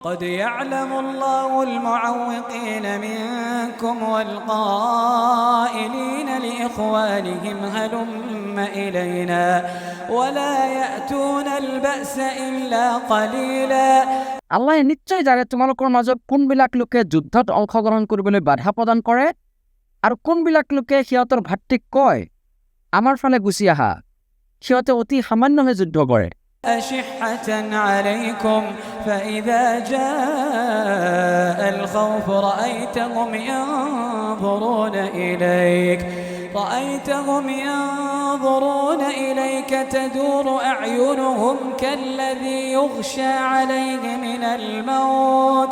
قد يعلم الله المعوقين منكم والقائلين لإخوانهم هلم إلينا ولا يأتون البأس إلا قليلا আল্লাহ নিশ্চয় জানে তোমালোকৰ মাজত কোনবিলাক লোকে যুদ্ধত অংশগ্ৰহণ কৰিবলৈ বাধা প্ৰদান কৰে আৰু কোনবিলাক লোকে সিহঁতৰ ভাতৃক কয় আমাৰ ফালে গুচি আহা সিহঁতে অতি সামান্যভাৱে যুদ্ধ কৰে أشحة عليكم فإذا جاء الخوف رأيتهم ينظرون إليك تدور أعينهم كالذي يغشى عليه من الموت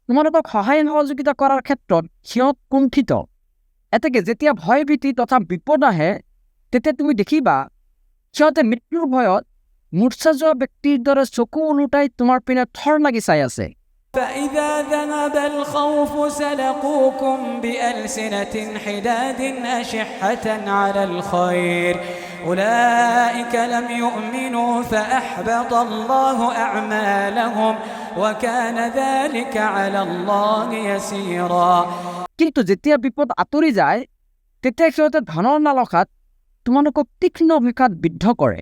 তোমালোকক সহায় সহযোগিতা কৰাৰ ক্ষেত্ৰত সিহঁত কুণ্ঠিত এতেকে যেতিয়া ভয় ভীতি তথা বিপদ আহে তেতিয়া তুমি দেখিবা সিহঁতে মৃত্যুৰ ভয়ত মূৰ্ছা যোৱা ব্যক্তিৰ দৰে চকু ওলোটাই তোমাৰ পিনে থৰ লাগি চাই আছে فإذا ذهب الخوف سلقوكم بألسنة حداد أشحة على الخير أولئك لم يؤمنوا فأحبط الله أعمالهم وكان ذلك على الله يسيرا কিন্তু যেতিয়া বিপদ আঁতৰি যায় তেতিয়া সিহঁতে ধনৰ নালখাত তোমালোকক তীক্ষ্ণ অভিঘাত বিদ্ধ কৰে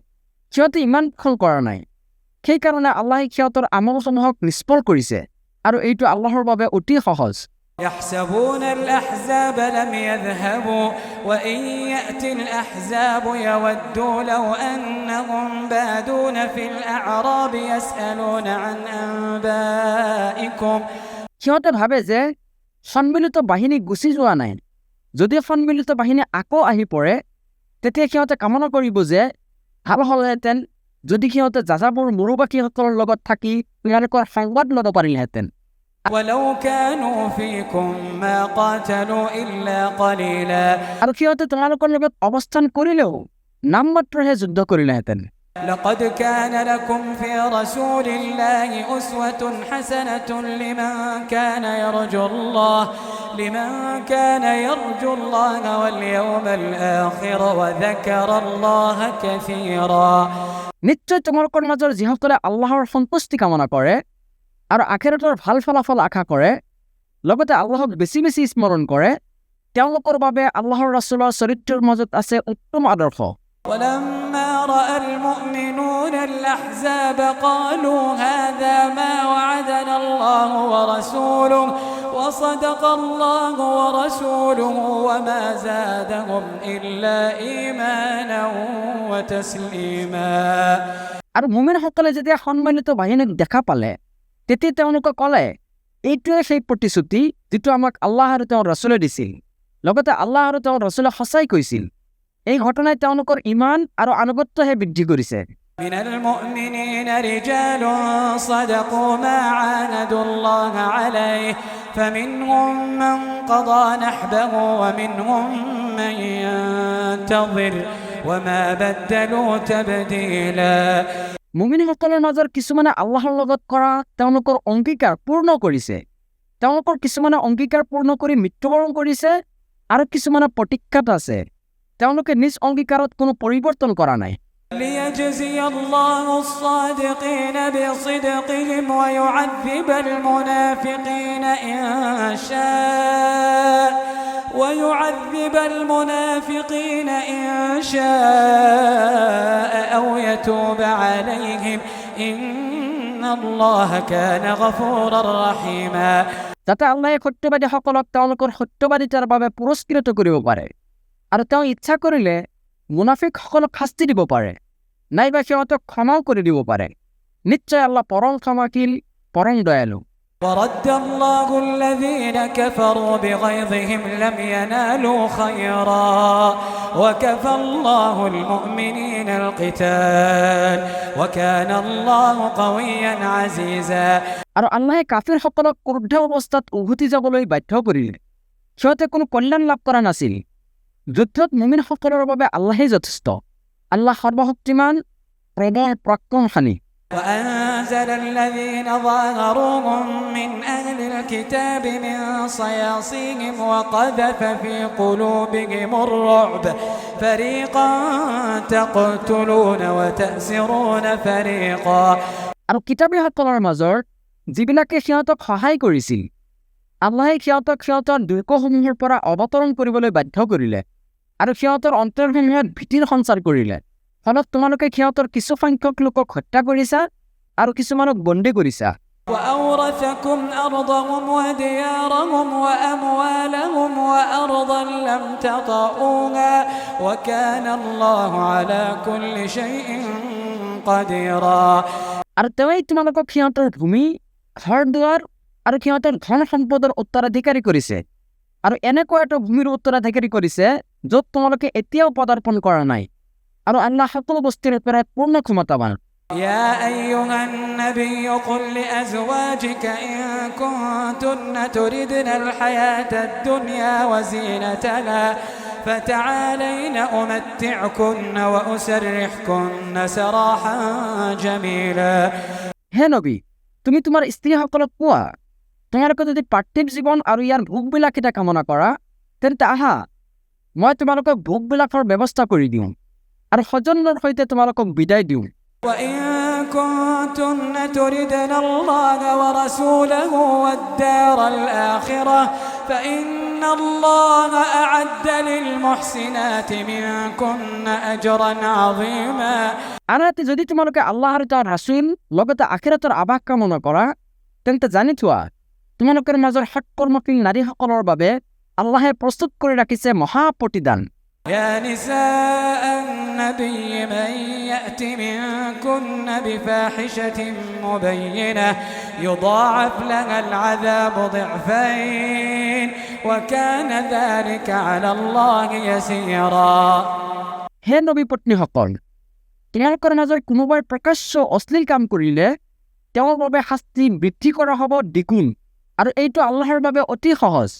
সিহঁতে ইমান ফল কৰা নাই সেইকাৰণে আল্লাহে সিহঁতৰ আমলসমূহক নিষ্ফল কৰিছে আৰু এইটো আল্লাহৰ বাবে অতি সহজ يحسبون الأحزاب لم يذهبوا وإن يأتي الأحزاب يودوا لو أنهم بادون في الأعراب يسألون عن أنبائكم সিহঁতে ভাবে যে সন্মিলিত বাহিনী গুচি যোৱা নাই যদি সন্মিলিত বাহিনী আকৌ আহি পৰে তেতিয়া সিহঁতে কামনা কৰিব যে ভাল হ'লহেঁতেন যদি সিহঁতে যাযাবৰ মুৰুবাকীসকলৰ লগত থাকি তেওঁলোকৰ সংবাদ ল'ব পাৰিলেহেঁতেন ولو كانوا فيكم ما قاتلوا إلا قليلا আৰু সিহঁতে তোমালোকৰ লগত অৱস্থান কৰিলেও নামমাত্ৰহে যুদ্ধ কৰিলেহেঁতেন لقد كان لكم في رسول الله أسوة حسنة لمن كان يرجو الله واليوم الآخر وذكر الله كثيرا নিশ্চয় তোমালোকৰ মাজৰ যিসকলে আল্লাহৰ সন্তুষ্টি কামনা কৰে আৰু আখিৰাতৰ ভাল ফলাফল আশা কৰে লগতে আল্লাহক বেছি বেছি স্মৰণ কৰে তেওঁলোকৰ বাবে আল্লাহৰ ৰাসূলৰ চৰিত্ৰৰ মাজত আছে উত্তম আদৰ্শ ولما رأى المؤمنون الأحزاب قالوا هذا ما وعدنا الله ورسوله وصدق الله ورسوله وما زادهم إلا إيمانا وتسليما আৰু মুমিনসকলে যেতিয়া সন্মানিত বাহিনীক দেখা পালে তেতিয়া তেওঁলোকে ক'লে এইটোৱে সেই প্ৰতিশ্ৰুতি যিটো আমাক আল্লাহ আৰু তেওঁৰ ৰাসূলে দিছিল লগতে আল্লাহ আৰু তেওঁৰ ৰাসূলে সঁচাই কৈছিল এই ঘটনাই তেওঁলোকৰ ইমান আৰু আনুগত্যহে বৃদ্ধি কৰিছে من المؤمنين رجال صدقوا ما عاهدوا الله عليه فمنهم من قضى نحبه ومنهم من ينتظر وما بدلوا تبديلا মুমিনসকলৰ মাজৰ কিছুমানে আল্লাহৰ লগত কৰা তেওঁলোকৰ অংগীকাৰ পূৰ্ণ কৰিছে তেওঁলোকৰ কিছুমানে অংগীকাৰ পূৰ্ণ কৰি মৃত্যুবৰণ কৰিছে আৰু কিছুমানে প্ৰতীক্ষাত আছে তেওঁলোকে নিজ অংগীকাৰত কোনো পৰিৱৰ্তন কৰা নাই ليجزي الله الصادقين بصدقهم ويعذب المنافقين إن شاء أو يتوب عليهم إن الله كان غفورا رحيما যাতে আল্লাহে সত্যবাদীসকলক তেওঁলোকৰ সত্যবাদিতাৰ বাবে পুৰস্কৃত কৰিব পাৰে আৰু তেওঁ ইচ্ছা কৰিলে মুনাফিকসকলক শাস্তি দিব পাৰে নাইবা সিহঁতক ক্ষমাও কৰি দিব পাৰে নিশ্চয় আল্লাহ পৰম ক্ষমাশীল পৰম দয়ালু ورد الله الذين كفروا بغيظهم لم ينالوا خيرا وكفى الله المؤمنين القتال وكان الله قويا عزيزا আৰু আল্লাহে কাফিৰসকলক ক্ৰুদ্ধ অৱস্থাত উভতি যাবলৈ বাধ্য কৰিলে সিহঁতে কোনো কল্যাণ লাভ কৰা নাছিল যুদ্ধত মুমিনসকলৰ বাবে আল্লাহেই যথেষ্ট আল্লাহ সৰ্বশক্তিমান প্ৰবল পৰাক্ৰমশালী وأنزل الذين ظاهروهم من أهل الكتاب من صياصيهم وقذف في قلوبهم الرعب فريقا تقتلون وتأسرون فريقا আৰু কিতাবীসকলৰ মাজৰ যিবিলাকে সিহঁতক সহায় কৰিছিল আল্লাহে সিহঁতক সিহঁতৰ দুৰ্গসমূহৰ পৰা অৱতৰণ কৰিবলৈ বাধ্য কৰিলে আৰু সিহঁতৰ অন্তৰসমূহত ভীতিৰ সঞ্চাৰ কৰিলে ফলত তোমালোকে সিহঁতৰ কিছু সংখ্যক লোকক হত্যা কৰিছা আৰু কিছুমানক বন্দী কৰিছা وأورثكم أرضهم وديارهم وأموالهم وأرضا لم تطئوها وكان الله على كل شيء قديرا আৰু তেওঁই তোমালোকক সিহঁতৰ ভূমি ঘৰ দুৱাৰ আৰু সিহঁতৰ ধন সম্পদৰ উত্তৰাধিকাৰী কৰিছে আৰু এনেকুৱা এটা ভূমিৰ উত্তৰাধিকাৰী কৰিছে য'ত তোমালোকে এতিয়াও পদাৰ্পণ কৰা নাই আৰু আল্লাহ সকলো বস্তুৰ ওপৰত পূৰ্ণ ক্ষমতাৱান يا أيها النبي قل لأزواجك إن كنتن تردن الحياة الدنيا وزينتها فتعالين أمتعكن وأسرحكن سراحا جميلا হে নবী তুমি তোমাৰ স্ত্ৰীসকলক কোৱা তোমালোকে যদি পাৰ্থিৱ জীৱন আৰু ইয়াৰ ভোগবিলাসিতা কামনা কৰা তেন্তে আহা মই তোমালোকক ভোগবিলাসৰ ব্যৱস্থা কৰি দিওঁ আৰু সজনৰ সৈতে তোমালোকক বিদায় দিওঁ وإن كنتن تردن الله ورسوله والدار الآخرة فإن الله أعد للمحسنات منكن أجرا عظيما আনহাতে যদি তোমালোকে আল্লাহ আৰু তাৰ ৰাছুল লগতে আখিৰাতৰ আভাস কামনা কৰা তেন্তে জানি থোৱা তোমালোকৰ মাজৰ সৎকৰ্মশীল নাৰীসকলৰ বাবে আল্লাহে প্ৰস্তুত কৰি ৰাখিছে মহা প্ৰতিদান يا نساء النبي من يأت منكن بفاحشة مبينة يضاعف لها العذاب ضعفين وكان ذلك على الله يسيرا হে নবী পত্নীসকল তোমালোকৰ মাজৰ কোনোবাই প্ৰকাশ্য অশ্লীল কাম কৰিলে তেওঁৰ বাবে শাস্তি বৃদ্ধি কৰা হ'ব দ্বিগুণ আৰু এইটো আল্লাহৰ বাবে অতি সহজ